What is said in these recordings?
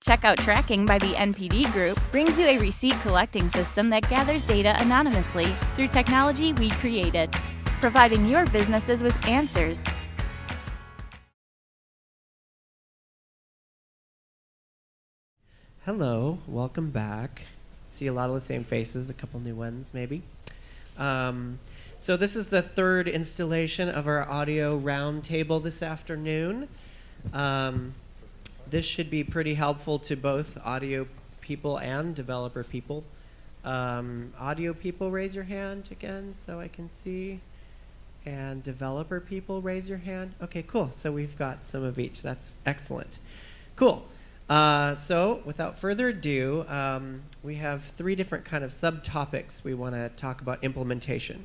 Checkout tracking by the NPD Group brings you a receipt collecting system that gathers data anonymously through technology we created, providing your businesses with answers. Hello, welcome back. See a lot of the same faces, a couple new ones maybe. So this is the third installation of our audio roundtable this afternoon. This should be pretty helpful to both audio people and developer people. Audio people, raise your hand again so I can see. And developer people, raise your hand. Okay, cool. So we've got some of each. That's excellent. Cool. So without further ado, we have three different kind of subtopics we want to talk about implementation.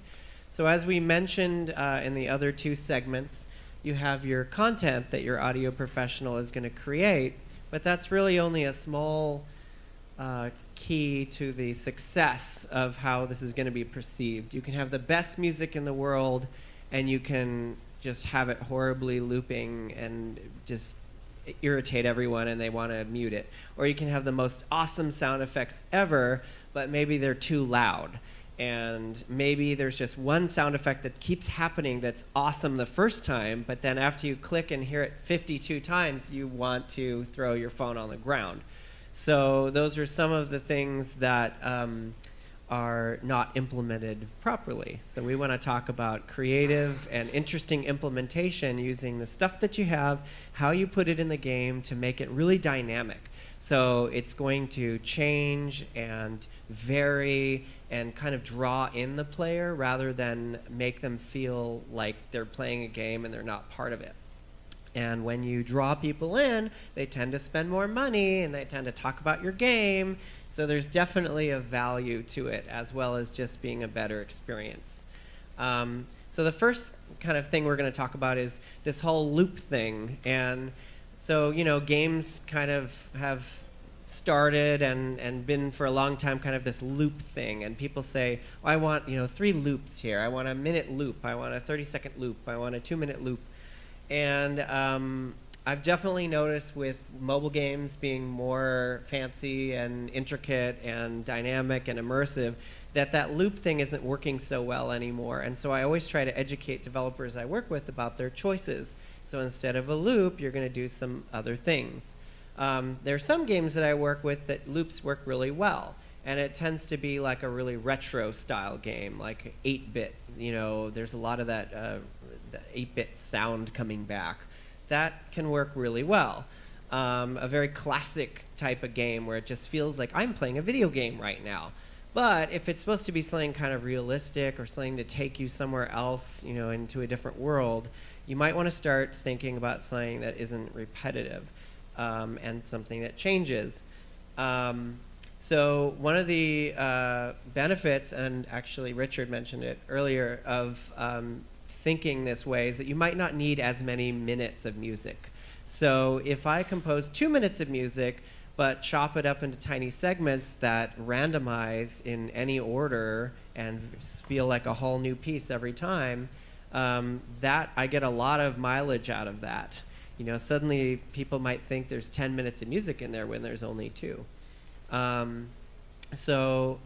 So as we mentioned in the other two segments, you have your content that your audio professional is going to create, but that's really only a small key to the success of how this is going to be perceived. You can have the best music in the world, and you can just have it horribly looping and just irritate everyone and they want to mute it. Or you can have the most awesome sound effects ever, but maybe they're too loud. And maybe there's just one sound effect that keeps happening that's awesome the first time, but then after you click and hear it 52 times, you want to throw your phone on the ground. So those are some of the things that are not implemented properly. So we want to talk about creative and interesting implementation using the stuff that you have, how you put it in the game to make it really dynamic. So it's going to change and vary and kind of draw in the player rather than make them feel like they're playing a game and they're not part of it. And when you draw people in, they tend to spend more money and they tend to talk about your game. So there's definitely a value to it as well as just being a better experience. So the first kind of thing we're going to talk about is this whole loop thing. And so, you know, games kind of have started and been for a long time kind of this loop thing. And people say, oh, I want, 3 loops here. I want a minute loop. I want a 30-second loop. I want a 2-minute loop. And I've definitely noticed with mobile games being more fancy and intricate and dynamic and immersive that loop thing isn't working so well anymore. And so I always try to educate developers I work with about their choices. So instead of a loop, you're going to do some other things. There are some games that I work with that loops work really well. And it tends to be like a really retro style game, like 8-bit. There's a lot of that the 8-bit sound coming back. That can work really well. A very classic type of game where it just feels like I'm playing a video game right now. But if it's supposed to be something kind of realistic or something to take you somewhere else, into a different world, you might want to start thinking about something that isn't repetitive and something that changes. So one of the benefits, and actually Richard mentioned it earlier, of thinking this way is that you might not need as many minutes of music. So if I compose 2 minutes of music, but chop it up into tiny segments that randomize in any order and feel like a whole new piece every time, that I get a lot of mileage out of that. Suddenly people might think there's 10 minutes of music in there when there's only 2. So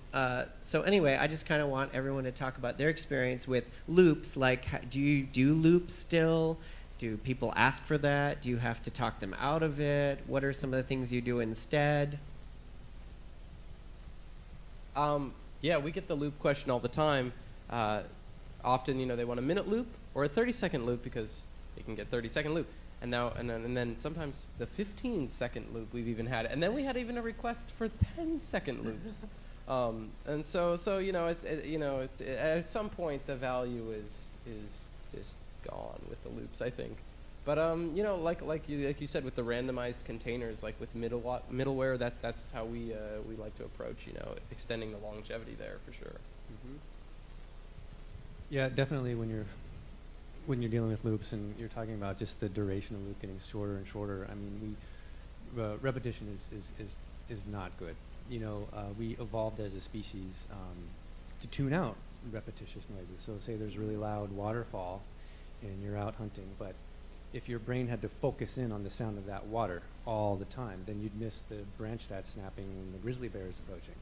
anyway, I just kind of want everyone to talk about their experience with loops. Like, do you do loops still? Do people ask for that? Do you have to talk them out of it? What are some of the things you do instead? Yeah, we get the loop question all the time. Often, they want a minute loop or a 30-second loop because they can get 30-second loop. And then sometimes the 15-second loop we've even had, and then we had even a request for 10-second loops. And so it's at some point the value is just gone with the loops, I think. But like you said with the randomized containers, like with middleware, that's how we like to approach extending the longevity there for sure. Mm-hmm. Yeah, definitely when you're dealing with loops and you're talking about just the duration of loop getting shorter and shorter, I mean, repetition is not good. We evolved as a species to tune out repetitious noises. So say there's really loud waterfall and you're out hunting, but if your brain had to focus in on the sound of that water all the time, then you'd miss the branch that's snapping when the grizzly bear is approaching.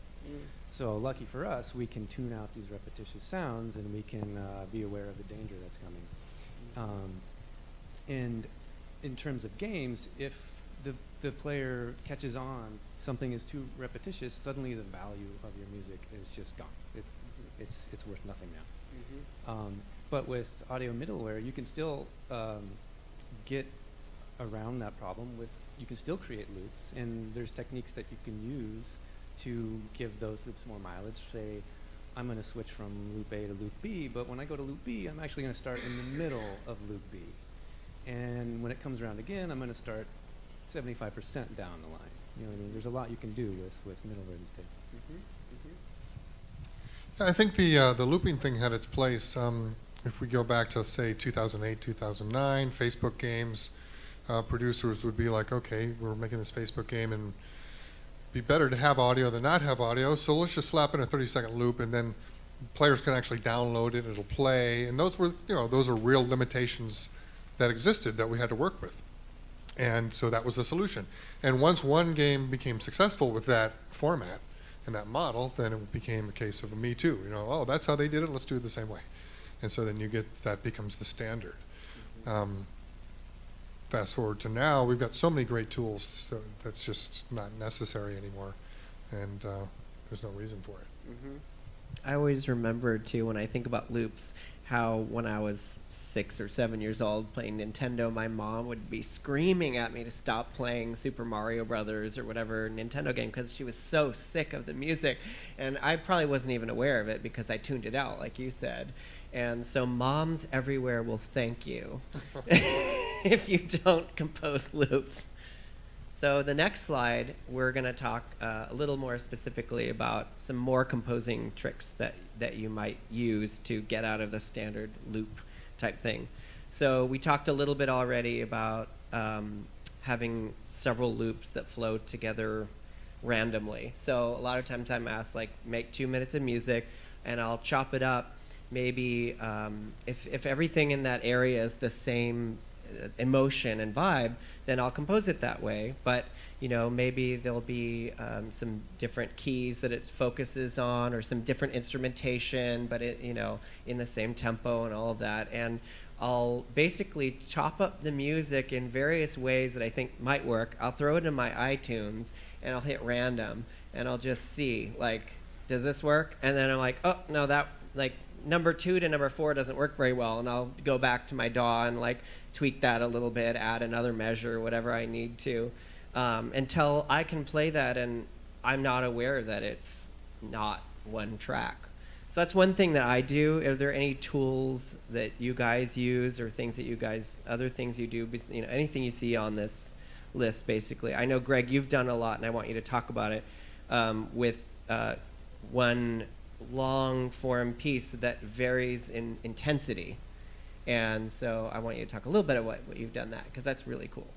So lucky for us, we can tune out these repetitious sounds, and we can be aware of the danger that's coming. And in terms of games, if the player catches on, something is too repetitious, suddenly the value of your music is just gone. It's worth nothing now. But with audio middleware, you can still get around that problem with, you can still create loops, and there's techniques that you can use to give those loops more mileage. Say, I'm going to switch from loop A to loop B, but when I go to loop B, I'm actually going to start in the middle of loop B. And when it comes around again, I'm going to start 75% down the line. You know what I mean? There's a lot you can do with middleware these days. I think the looping thing had its place. If we go back to, say, 2008, 2009, Facebook games, producers would be like, okay, we're making this Facebook game, and be better to have audio than not have audio, so let's just slap in a 30-second loop, and then players can actually download it, it'll play, and those were, those are real limitations that existed that we had to work with. And so that was the solution. And once one game became successful with that format and that model, then it became a case of a me too. Oh, that's how they did it, let's do it the same way. And so then that becomes the standard. Fast forward to now, we've got so many great tools, so that's just not necessary anymore, and there's no reason for it. I always remember, too, when I think about loops, how when I was 6 or 7 years old playing Nintendo, my mom would be screaming at me to stop playing Super Mario Brothers or whatever Nintendo game because she was so sick of the music. And I probably wasn't even aware of it because I tuned it out, like you said. And so moms everywhere will thank you if you don't compose loops. So the next slide, we're going to talk a little more specifically about some more composing tricks that you might use to get out of the standard loop type thing. So we talked a little bit already about having several loops that flow together randomly. So a lot of times I'm asked, like, make 2 minutes of music, and I'll chop it up. Maybe if everything in that area is the same emotion and vibe, then I'll compose it that way. But maybe there'll be some different keys that it focuses on, or some different instrumentation, but it in the same tempo and all of that. And I'll basically chop up the music in various ways that I think might work. I'll throw it in my iTunes and I'll hit random, and I'll just see, like, does this work? And then I'm like, oh no, that, like, number 2 to number 4 doesn't work very well, and I'll go back to my DAW and, like, tweak that a little bit, add another measure, whatever I need to, until I can play that and I'm not aware that it's not one track. So that's one thing that I do. Are there any tools that you guys use, or things that other things you do, anything you see on this list, basically? I know, Greg, you've done a lot, and I want you to talk about it with one long form piece that varies in intensity. And so I want you to talk a little bit about what you've done that, because that's really cool.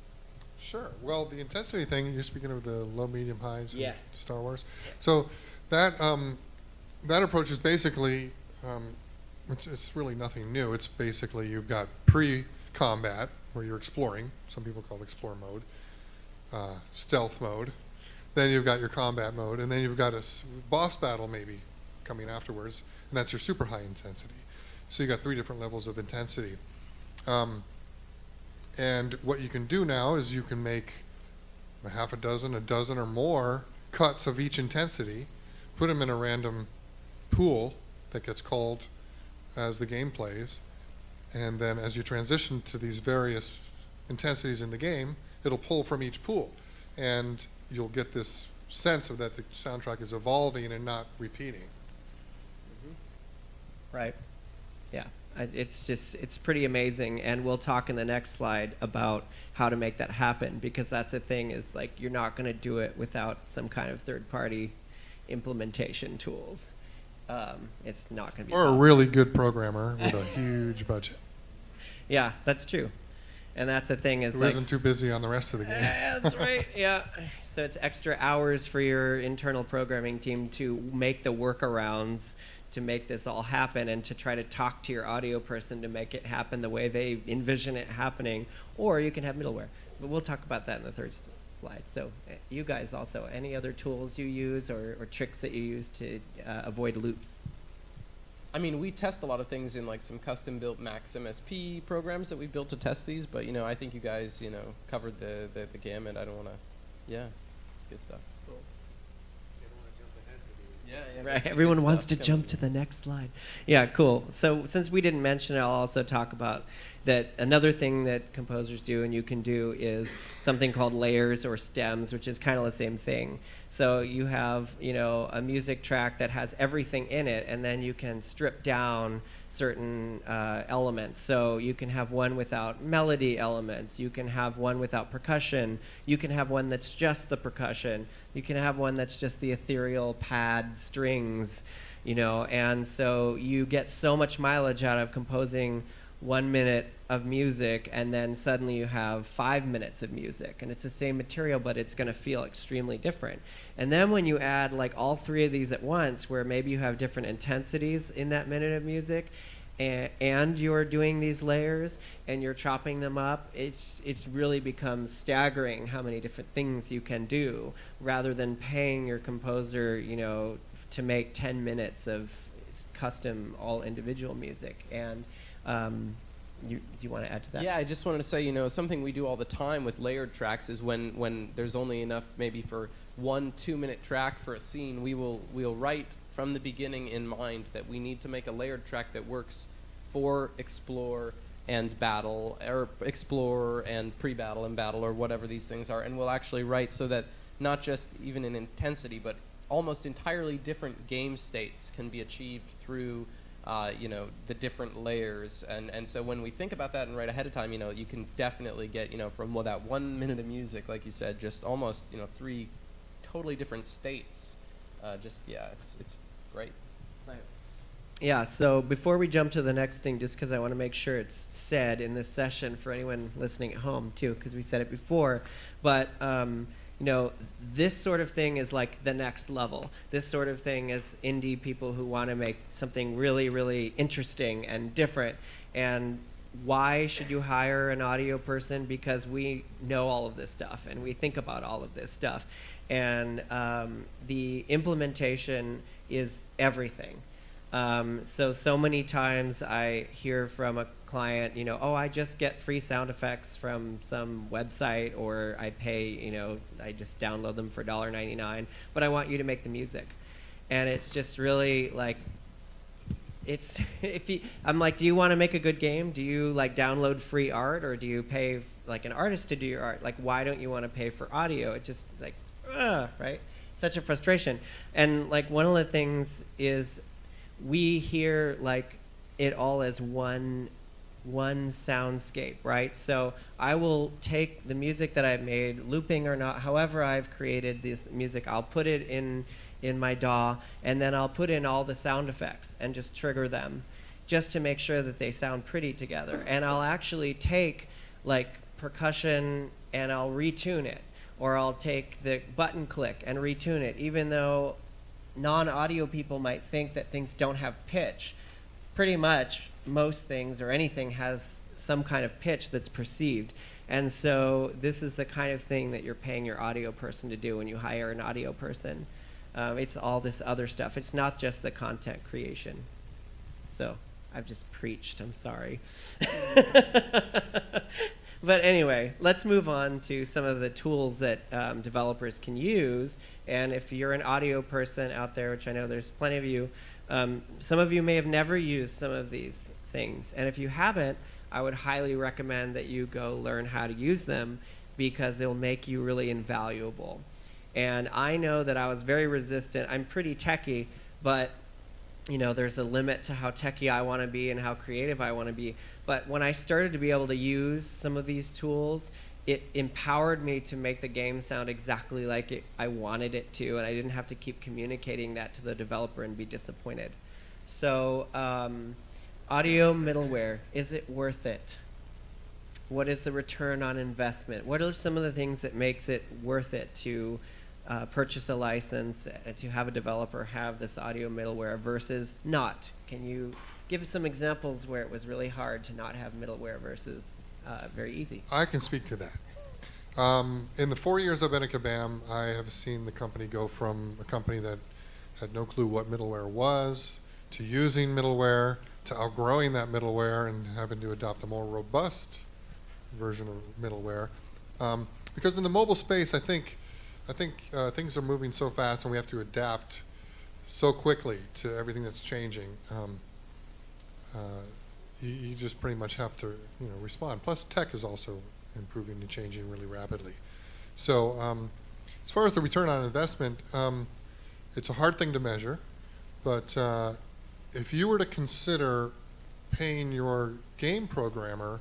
Sure. Well, the intensity thing, you're speaking of the low, medium, highs in Star Wars. Yes. So that approach is basically, it's really nothing new. It's basically, you've got pre-combat, where you're exploring. Some people call it explore mode, stealth mode. Then you've got your combat mode, and then you've got a boss battle maybe coming afterwards, and that's your super high intensity. So you've got 3 different levels of intensity. And what you can do now is you can make a half a dozen or more cuts of each intensity, put them in a random pool that gets called as the game plays, and then as you transition to these various intensities in the game, it'll pull from each pool, and you'll get this sense of that the soundtrack is evolving and not repeating. Right. Yeah. It's pretty amazing, and we'll talk in the next slide about how to make that happen, because that's the thing, is, like, you're not going to do it without some kind of third-party implementation tools. It's not going to be Or possible. a really good programmer with a huge budget. Yeah, that's true. And that's the thing, is, Who like, isn't too busy on the rest of the game. That's right. Yeah. So it's extra hours for your internal programming team to make the workarounds to make this all happen and to try to talk to your audio person to make it happen the way they envision it happening, or you can have middleware. But we'll talk about that in the third slide. So you guys also, any other tools you use or tricks that you use to avoid loops? I mean, we test a lot of things in like some custom-built Max MSP programs that we built to test these, but I think you guys covered the gamut. I don't want to, yeah, good stuff. Cool. Yeah, right. Everyone wants to jump to the next slide. Yeah, cool. So since we didn't mention it, I'll also talk about that another thing that composers do and you can do is something called layers or stems, which is kind of the same thing. So you have, a music track that has everything in it, and then you can strip down certain elements. So you can have one without melody elements. You can have one without percussion. You can have one that's just the percussion. You can have one that's just the ethereal pad strings, and so you get so much mileage out of composing 1 minute of music, and then suddenly you have 5 minutes of music, and it's the same material, but it's going to feel extremely different. And then when you add like all three of these at once, where maybe you have different intensities in that minute of music, and you're doing these layers and you're chopping them up, it's really becomes staggering how many different things you can do, rather than paying your composer, to make 10 minutes of custom all individual music. And do you want to add to that? Yeah, I just wanted to say, something we do all the time with layered tracks is when there's only enough maybe for 1 2-minute track for a scene, we'll write from the beginning in mind that we need to make a layered track that works for explore and battle, or explore and pre-battle and battle, or whatever these things are, and we'll actually write so that not just even in intensity, but almost entirely different game states can be achieved through the different layers. And so when we think about that and write ahead of time, you can definitely get, from that 1 minute of music, like you said, just almost, 3 totally different states. It's great. Yeah, so before we jump to the next thing, just because I want to make sure it's said in this session for anyone listening at home too, because we said it before, but this sort of thing is like the next level. This sort of thing is indie people who want to make something really, really interesting and different. And why should you hire an audio person? Because we know all of this stuff and we think about all of this stuff. And the implementation is everything. So many times I hear from a client, I just get free sound effects from some website, or I pay, I just download them for $1.99, but I want you to make the music. And it's just really like, I'm like, do you want to make a good game? Do you like download free art, or do you pay like an artist to do your art? Like, why don't you want to pay for audio? It just like, right? Such a frustration. And like one of the things is, we hear like it all as one soundscape, right? So I will take the music that I've made, looping or not, however I've created this music, I'll put it in my DAW, and then I'll put in all the sound effects and just trigger them just to make sure that they sound pretty together. And I'll actually take like percussion and I'll retune it, or I'll take the button click and retune it, even though non-audio people might think that things don't have pitch. Pretty much most things or anything has some kind of pitch that's perceived. And so this is the kind of thing that you're paying your audio person to do when you hire an audio person. It's all this other stuff. It's not just the content creation. So I've just preached, I'm sorry. But anyway, let's move on to some of the tools that developers can use. And if you're an audio person out there, which I know there's plenty of you, some of you may have never used some of these things. And if you haven't, I would highly recommend that you go learn how to use them, because they'll make you really invaluable. And I know that I was very resistant. I'm pretty techie, but there's a limit to how techie I want to be and how creative I want to be. But when I started to be able to use some of these tools, it empowered me to make the game sound exactly like I wanted it to, and I didn't have to keep communicating that to the developer and be disappointed. So audio middleware, is it worth it? What is the return on investment? What are some of the things that makes it worth it to purchase a license to have a developer have this audio middleware versus not? Can you give us some examples where it was really hard to not have middleware versus very easy? I can speak to that. In the 4 years I've been at Kabam, I have seen the company go from a company that had no clue what middleware was to using middleware to outgrowing that middleware and having to adopt a more robust version of middleware. Because in the mobile space, I think things are moving so fast and we have to adapt so quickly to everything that's changing. You just pretty much have to respond. Plus, tech is also improving and changing really rapidly. So as far as the return on investment, it's a hard thing to measure, but if you were to consider paying your game programmer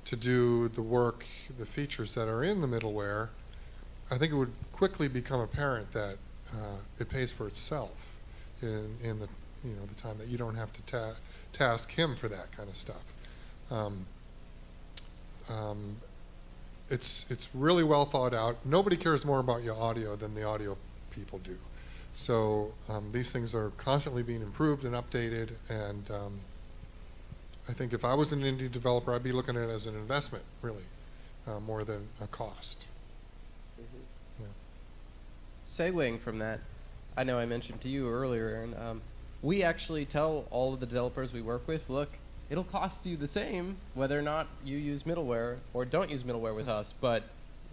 to do the work, the features that are in the middleware, I think it would quickly become apparent that it pays for itself in the the time that you don't have to task him for that kind of stuff. It's really well thought out. Nobody cares more about your audio than the audio people do. So these things are constantly being improved and updated, and I think if I was an indie developer, I'd be looking at it as an investment, really, more than a cost. Yeah. Segueing from that, I know I mentioned to you earlier, Aaron, we actually tell all of the developers we work with, look, it'll cost you the same whether or not you use middleware or don't use middleware with us, but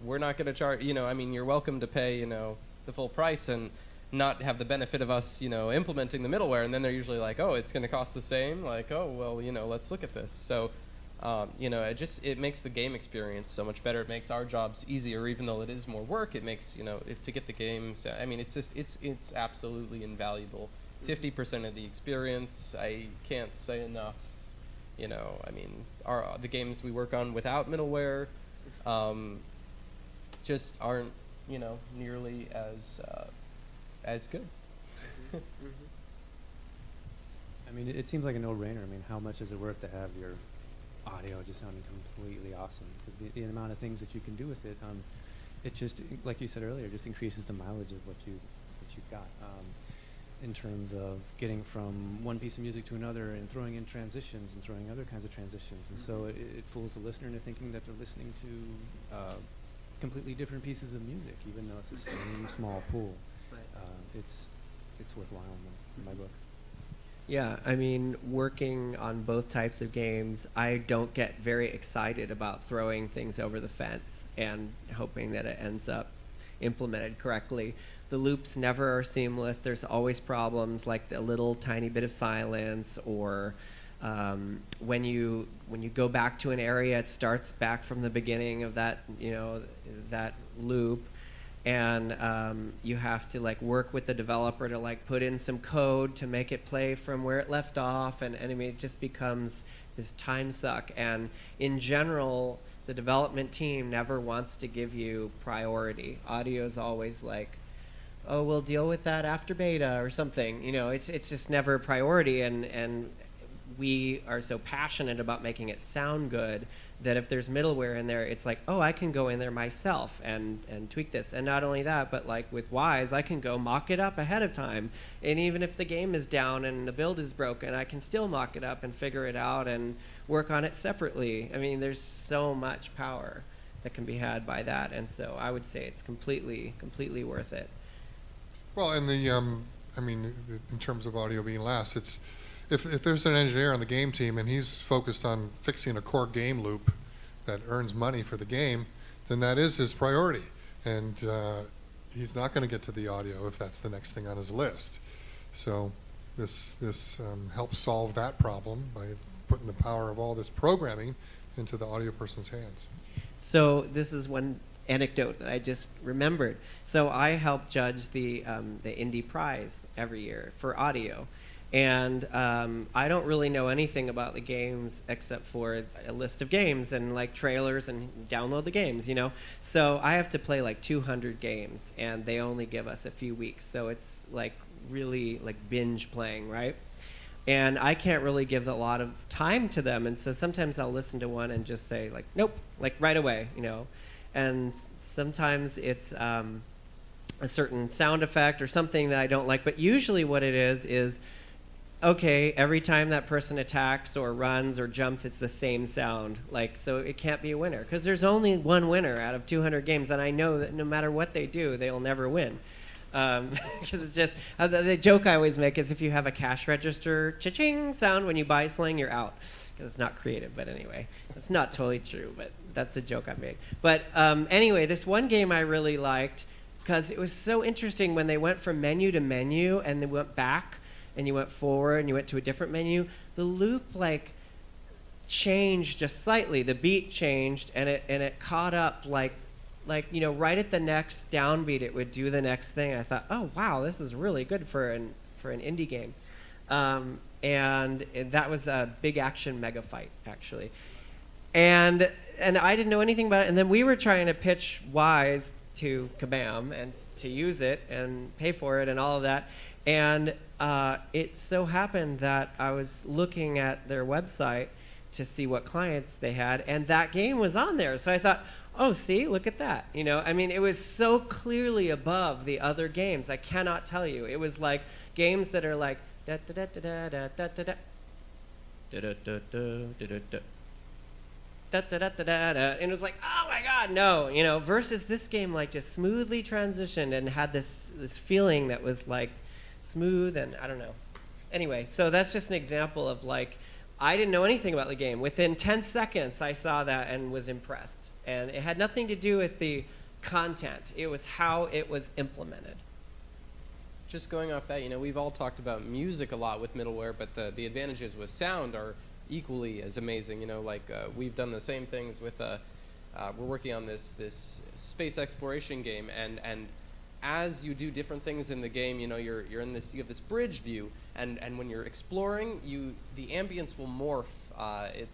we're not going to charge, you're welcome to pay, the full price and not have the benefit of us, implementing the middleware. And then they're usually like, oh, it's going to cost the same. Like, oh, well, let's look at this. So, it makes the game experience so much better. It makes our jobs easier, even though it is more work. It makes, if to get the games, it's absolutely invaluable. 50% of the experience, I can't say enough. The games we work on without middleware just aren't, nearly as good. I mean, it seems like a no-brainer. I mean, how much is it worth to have your audio just sounding completely awesome? Because the amount of things that you can do with it, it just, like you said earlier, just increases the mileage of what you've got. In terms of getting from one piece of music to another and throwing in transitions and throwing other kinds of transitions. And so it fools the listener into thinking that they're listening to completely different pieces of music, even though it's the same small pool. Right. It's worthwhile in my book. Yeah, I mean, working on both types of games, I don't get very excited about throwing things over the fence and hoping that it ends up implemented correctly. The loops never are seamless. There's always problems like the little tiny bit of silence, or when you go back to an area, it starts back from the beginning of that that loop, and you have to work with the developer to put in some code to make it play from where it left off, and I mean, it just becomes this time suck. And in general, the development team never wants to give you priority. Audio is always oh, we'll deal with that after beta or something. It's just never a priority, and we are so passionate about making it sound good that if there's middleware in there, it's oh, I can go in there myself and tweak this. And not only that, but with Wise, I can go mock it up ahead of time. And even if the game is down and the build is broken, I can still mock it up and figure it out and work on it separately. I mean, there's so much power that can be had by that. And so I would say it's completely worth it. Well, and in terms of audio being last, it's if there's an engineer on the game team and he's focused on fixing a core game loop that earns money for the game, then that is his priority, and he's not going to get to the audio if that's the next thing on his list. So this helps solve that problem by putting the power of all this programming into the audio person's hands. So this is one anecdote that I just remembered. So I help judge the Indie Prize every year for audio. And I don't really know anything about the games except for a list of games and trailers and download the games, So I have to play 200 games, and they only give us a few weeks. So it's really binge playing, right? And I can't really give a lot of time to them. And so sometimes I'll listen to one and just say nope, right away, And sometimes it's a certain sound effect or something that I don't like. But usually what it is, okay, every time that person attacks or runs or jumps, it's the same sound. Like, so it can't be a winner because there's only one winner out of 200 games, and I know that no matter what they do, they'll never win. Because it's just the joke I always make is if you have a cash register cha-ching sound when you buy Sling, you're out. Because it's not creative, but anyway, it's not totally true, but that's the joke I made. But anyway, this one game I really liked because it was so interesting when they went from menu to menu and they went back and you went forward and you went to a different menu. The loop like changed just slightly. The beat changed and it caught up like right at the next downbeat it would do the next thing. I thought, oh wow, this is really good for an indie game. And that was a big action mega fight actually. And I didn't know anything about it. And then we were trying to pitch Wise to Kabam and to use it and pay for it and all of that. And it so happened that I was looking at their website to see what clients they had, and that game was on there. So I thought, oh, see, look at that. I mean, it was so clearly above the other games. I cannot tell you. It was like games that are like da da da da da da da da da da da da da da. Da, da, da, da, da, da. And it was like, oh my God, no, versus this game like just smoothly transitioned and had this feeling that was like smooth and I don't know. Anyway, so that's just an example of like, I didn't know anything about the game. Within 10 seconds, I saw that and was impressed. And it had nothing to do with the content. It was how it was implemented. Just going off that, we've all talked about music a lot with middleware, but the advantages with sound are equally as amazing. We've done the same things with we're working on this space exploration game, and as you do different things in the game, you have this bridge view, and when you're exploring, the ambience will morph.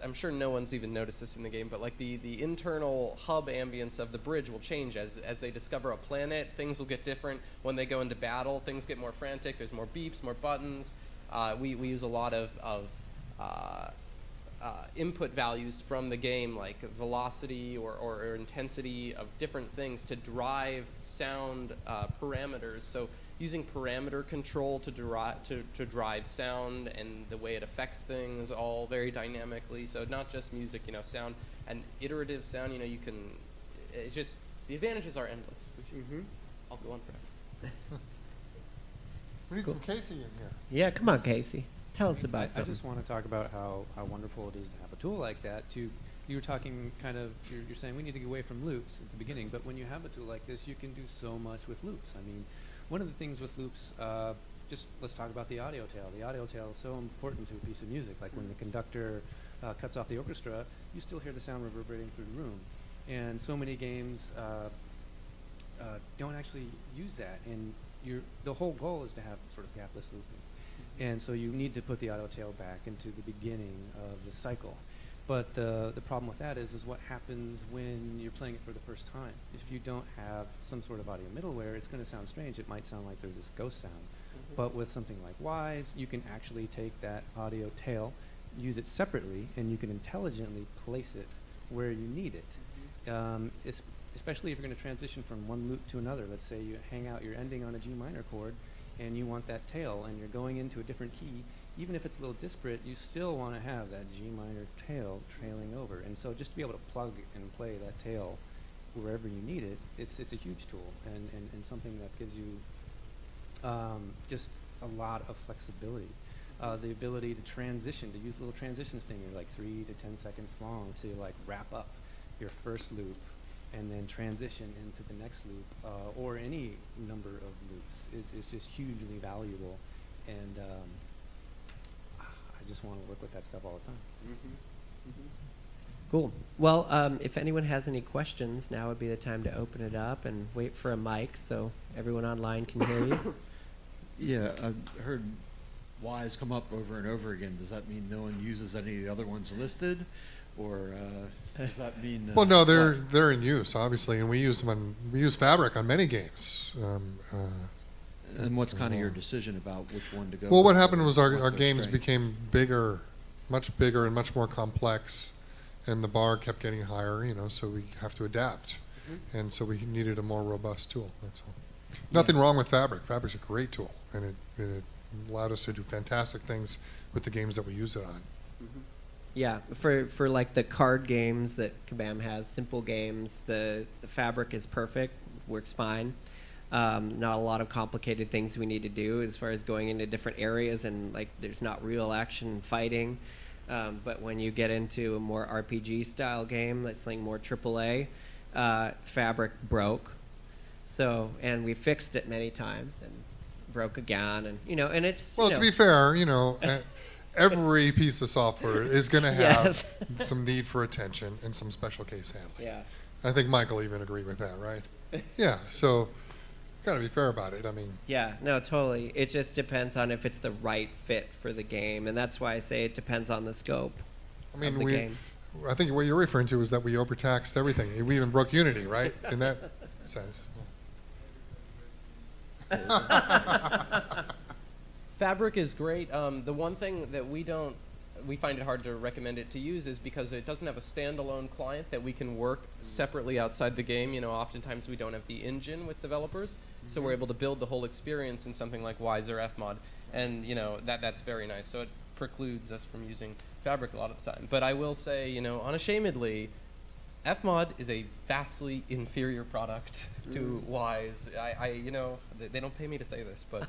I'm sure no one's even noticed this in the game, but like the internal hub ambience of the bridge will change as they discover a planet. Things will get different when they go into battle. Things get more frantic. There's more beeps, more buttons. We use a lot of input values from the game, like velocity or intensity of different things to drive sound parameters. So using parameter control to drive sound and the way it affects things all very dynamically. So not just music, sound and iterative sound. You can. It's just the advantages are endless. I'll go on forever. We need some Casey in here. Yeah, come on, Casey. Tell us about I something. just want to talk about how wonderful it is to have a tool like that. You were talking you're saying we need to get away from loops at the beginning, but when you have a tool like this, you can do so much with loops. I mean, one of the things with loops, just let's talk about the audio tail. The audio tail is so important to a piece of music. Like when the conductor cuts off the orchestra, you still hear the sound reverberating through the room. And so many games don't actually use that. And the whole goal is to have sort of gapless looping. And so you need to put the auto tail back into the beginning of the cycle. But the problem with that is what happens when you're playing it for the first time. If you don't have some sort of audio middleware, it's going to sound strange. It might sound like there's this ghost sound. But with something like Wise, you can actually take that audio tail, use it separately, and you can intelligently place it where you need it. Especially if you're going to transition from one loop to another. Let's say you hang out, you're ending on a G minor chord, and you want that tail, and you're going into a different key. Even if it's a little disparate, you still want to have that G minor tail trailing over. And so just to be able to plug and play that tail wherever you need it, it's a huge tool and something that gives you just a lot of flexibility. The ability to transition, to use little transition stingers like 3 to 10 seconds long to like wrap up your first loop and then transition into the next loop or any number of loops is just hugely valuable. And I just want to work with that stuff all the time. Cool. Well, if anyone has any questions, now would be the time to open it up and wait for a mic so everyone online can hear you. Yeah, I've heard Wise come up over and over again. Does that mean no one uses any of the other ones listed? Or does that mean... well, no, they're in use, obviously, and we use Fabric on many games. And what's kind of your decision about which one to go Well, with? what happened was our What's their games strengths? became much bigger and much more complex, and the bar kept getting higher, so we have to adapt. And so we needed a more robust tool, that's all. Nothing wrong with Fabric. Fabric's a great tool, and it allowed us to do fantastic things with the games that we use it on. Yeah, for like the card games that Kabam has, simple games, the Fabric is perfect, works fine. Not a lot of complicated things we need to do as far as going into different areas, and like there's not real action fighting. But when you get into a more RPG style game that's like more AAA, Fabric broke. So, and we fixed it many times and broke again, and and it's Well, to be fair, every piece of software is going to have Yes. some need for attention and some special case handling. yeah. I think Michael even agreed with that, right? Yeah, so got to be fair about it. I mean, Yeah, no, totally. It just depends on if it's the right fit for the game, and that's why I say it depends on the scope I mean, of the game. I think what you're referring to is that we overtaxed everything. We even broke Unity, right? In that sense. Fabric is great. The one thing that we find it hard to recommend it to use is because it doesn't have a standalone client that we can work separately outside the game. Oftentimes we don't have the engine with developers, so we're able to build the whole experience in something like Wise or Fmod, and that's very nice. So it precludes us from using Fabric a lot of the time. But I will say, unashamedly, Fmod is a vastly inferior product to Wise. They don't pay me to say this, but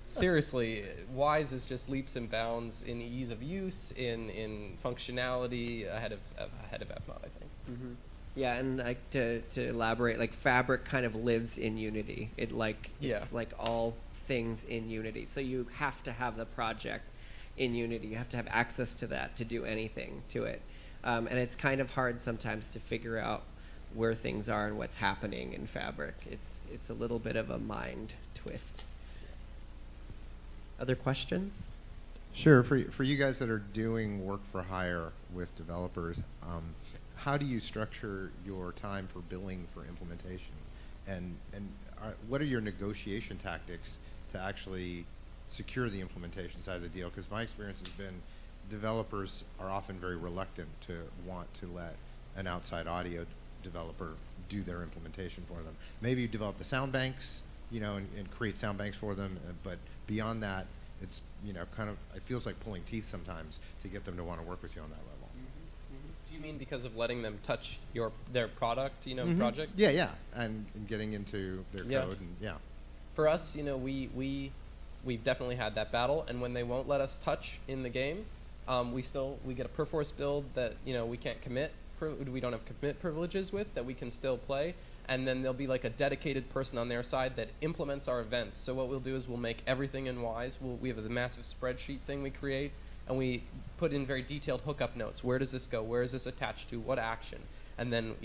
seriously, Wise is just leaps and bounds in ease of use, in functionality ahead of Fmod, I think. Mm-hmm. Yeah, and like to elaborate, like Fabric kind of lives in Unity. It's like all things in Unity. So you have to have the project in Unity. You have to have access to that to do anything to it. And it's kind of hard sometimes to figure out where things are and what's happening in Fabric. It's a little bit of a mind twist. Other questions? Sure. For you guys that are doing work for hire with developers, how do you structure your time for billing for implementation? And what are your negotiation tactics to actually secure the implementation side of the deal? Because my experience has been developers are often very reluctant to want to let an outside audio developer do their implementation for them. Maybe you develop the sound banks, and create sound banks for them, but beyond that, it's kind of, it feels like pulling teeth sometimes to get them to want to work with you on that level. Do you mean because of letting them touch their product, project? Yeah, and getting into their code, and yeah. For us, we've definitely had that battle, and when they won't let us touch in the game, we get a perforce build that we can't commit. We don't have commit privileges with that we can still play, and then there'll be like a dedicated person on their side that implements our events. So what we'll do is we'll make everything in Wise. We have the massive spreadsheet thing we create, and we put in very detailed hookup notes. Where does this go? Where is this attached to? What action? And then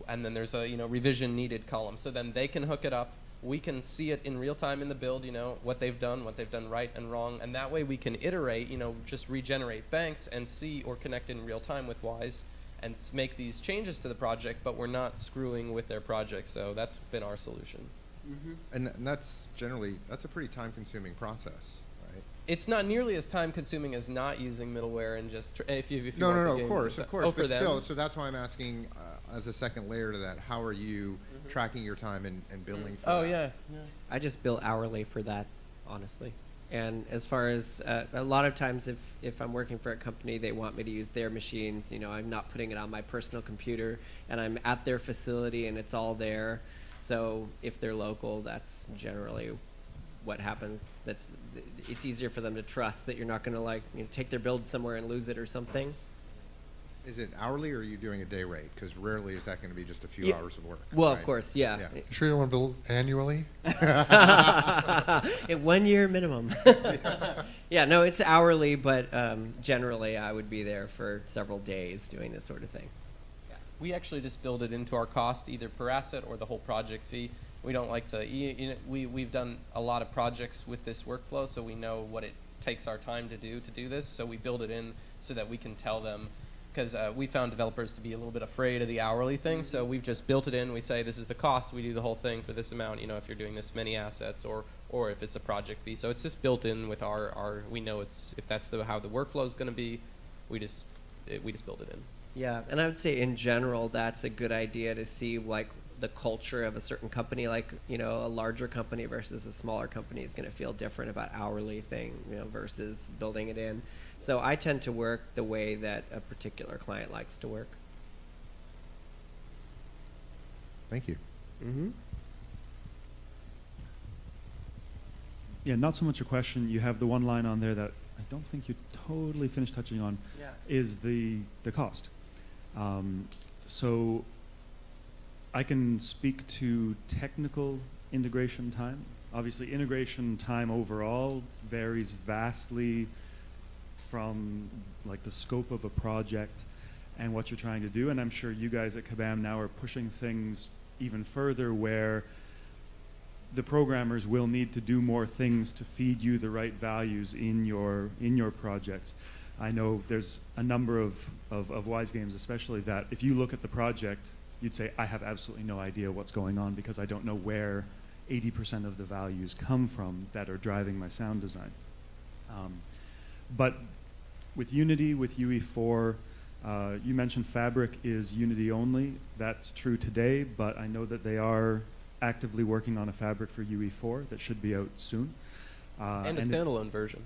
there's a revision needed column. So then they can hook it up. We can see it in real time in the build, what they've done right and wrong, and that way we can iterate, just regenerate banks and see or connect in real time with Wise and make these changes to the project, but we're not screwing with their project. So that's been our solution. Mm-hmm. And that's a pretty time-consuming process, right? It's not nearly as time-consuming as not using middleware and just if you no, want the of game course, to, of course, oh, but for them. still, so that's why I'm asking as a second layer to that. How are you tracking your time and billing for that? Oh yeah. I just bill hourly for that, honestly. And as far as a lot of times, if I'm working for a company, they want me to use their machines. I'm not putting it on my personal computer, and I'm at their facility, and it's all there. So if they're local, that's generally what happens. It's easier for them to trust that you're not going to take their build somewhere and lose it or something. Is it hourly, or are you doing a day rate? Because rarely is that going to be just a few hours of work. Well, right? of course, yeah. You sure you don't want to bill annually? At 1 year minimum. Yeah, no, it's hourly, but generally I would be there for several days doing this sort of thing. Yeah. We actually just build it into our cost, either per asset or the whole project fee. We don't like to, we've done a lot of projects with this workflow, so we know what it takes our time to do this, so we build it in so that we can tell them, because we found developers to be a little bit afraid of the hourly thing, so we've just built it in. We say this is the cost. We do the whole thing for this amount, if you're doing this many assets or if it's a project fee. So it's just built in with our we know if that's how the workflow is going to be, we just build it in. Yeah, and I would say in general that's a good idea to see the culture of a certain company, like, you know, a larger company versus a smaller company is going to feel different about hourly thing, you know, versus building it in. So I tend to work the way that a particular client likes to work. Thank you. Mm-hmm. Yeah, not so much a question. You have the one line on there that I don't think you totally finished touching on, is the cost. So I can speak to technical integration time. Obviously, integration time overall varies vastly from like the scope of a project and what you're trying to do. And I'm sure you guys at Kabam now are pushing things even further where the programmers will need to do more things to feed you the right values in your projects. I know there's a number of Wise games especially that if you look at the project, you'd say, I have absolutely no idea what's going on because I don't know where 80% of the values come from that are driving my sound design. But with Unity, with UE4, you mentioned Fabric is Unity only. That's true today, but I know that they are actively working on a Fabric for UE4 that should be out soon. And a standalone version,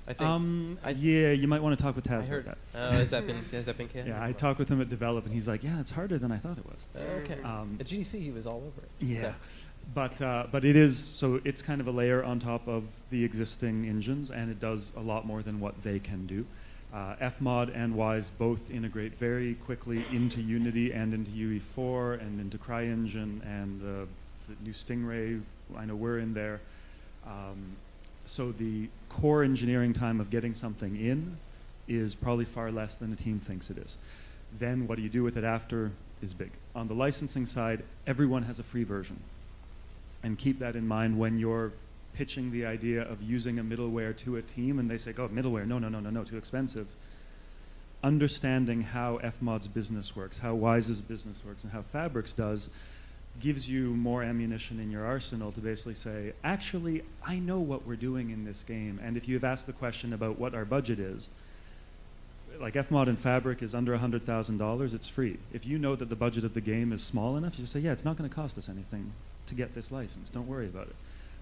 I think. Yeah, you might want to talk with Taz about that. Has that been canned? Yeah, I talked with him at Develop, and he's like, yeah, it's harder than I thought it was. Okay. At GDC, he was all over it. Yeah. But it is, so it's kind of a layer on top of the existing engines, and it does a lot more than what they can do. Fmod and Wise both integrate very quickly into Unity and into UE4 and into CryEngine and the new Stingray. I know we're in there. So the core engineering time of getting something in is probably far less than the team thinks it is. Then what do you do with it after is big. On the licensing side, everyone has a free version. And keep that in mind when you're pitching the idea of using a middleware to a team and they say, oh, middleware, no, too expensive. Understanding how Fmod's business works, how Wise's business works, and how Fabric's does gives you more ammunition in your arsenal to basically say, actually, I know what we're doing in this game. And if you've asked the question about what our budget is, like Fmod and Fabric is under $100,000, it's free. If you know that the budget of the game is small enough, you say, yeah, it's not going to cost us anything to get this license. Don't worry about it.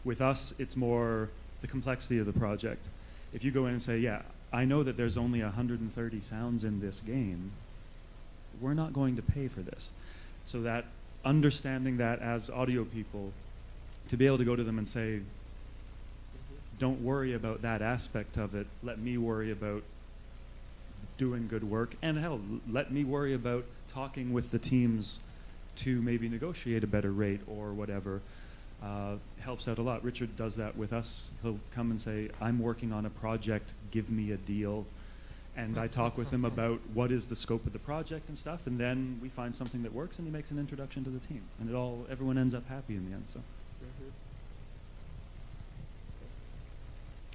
With us, it's more the complexity of the project. If you go in and say, yeah, I know that there's only 130 sounds in this game, we're not going to pay for this. So that understanding that as audio people, to be able to go to them and say, don't worry about that aspect of it, let me worry about doing good work, and hell, let me worry about talking with the teams to maybe negotiate a better rate or whatever, helps out a lot. Richard does that with us. He'll come and say, I'm working on a project, give me a deal. And I talk with him about what is the scope of the project and stuff, and then we find something that works and he makes an introduction to the team. And everyone ends up happy in the end. So.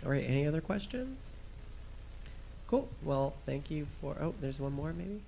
All right, any other questions? Cool. Well, thank you for, oh, there's one more maybe?